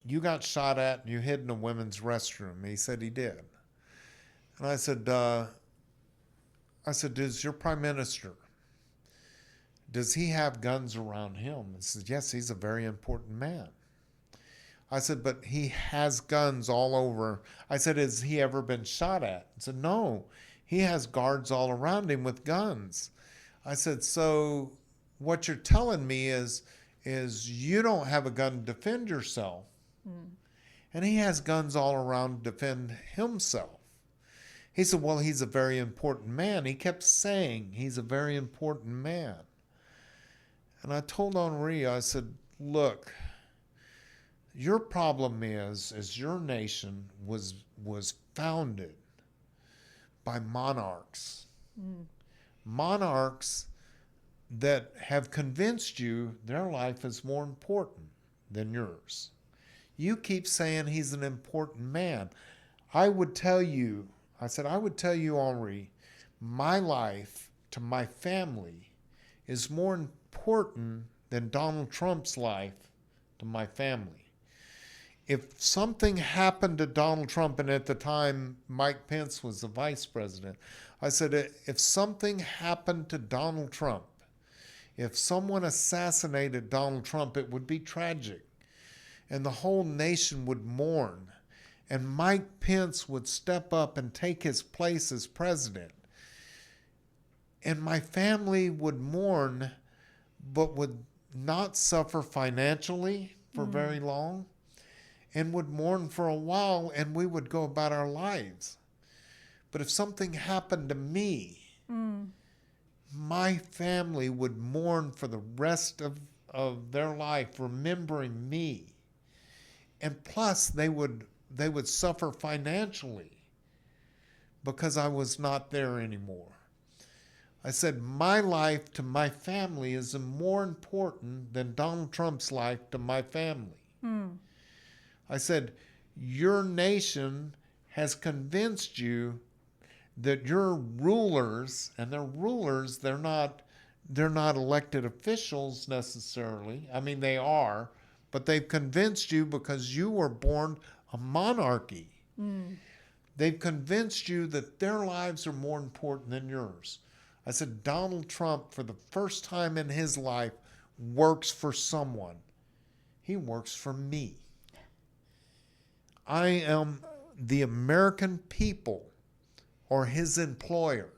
you got shot at and you hid in a women's restroom. He said he did. And I said, does your prime minister, does he have guns around him? He said, yes, he's a very important man. I said, but he has guns all over. I said, has he ever been shot at? He said, no, he has guards all around him with guns. I said, so what you're telling me is you don't have a gun to defend yourself. Mm. And he has guns all around to defend himself. He said, well, he's a very important man. He kept saying he's a very important man. And I told Henri, I said, look, your problem is your nation was founded by monarchs. Mm. Monarchs that have convinced you their life is more important than yours. You keep saying he's an important man. I would tell you, Henri, my life to my family is more important than Donald Trump's life to my family. If something happened to Donald Trump, and at the time Mike Pence was the vice president, I said, if something happened to Donald Trump, if someone assassinated Donald Trump, it would be tragic. And the whole nation would mourn. And Mike Pence would step up and take his place as president. And my family would mourn, but would not suffer financially for very long, and would mourn for a while, and we would go about our lives. But if something happened to me, my family would mourn for the rest of their life, remembering me. And plus, they would suffer financially because I was not there anymore. I said, my life to my family is more important than Donald Trump's life to my family. I said, your nation has convinced you that your rulers, and they're not elected officials necessarily. I mean, they are, but they've convinced you because you were born a monarchy. They've convinced you that their lives are more important than yours. I said, Donald Trump, for the first time in his life, works for someone. He works for me. I am the American people or his employer.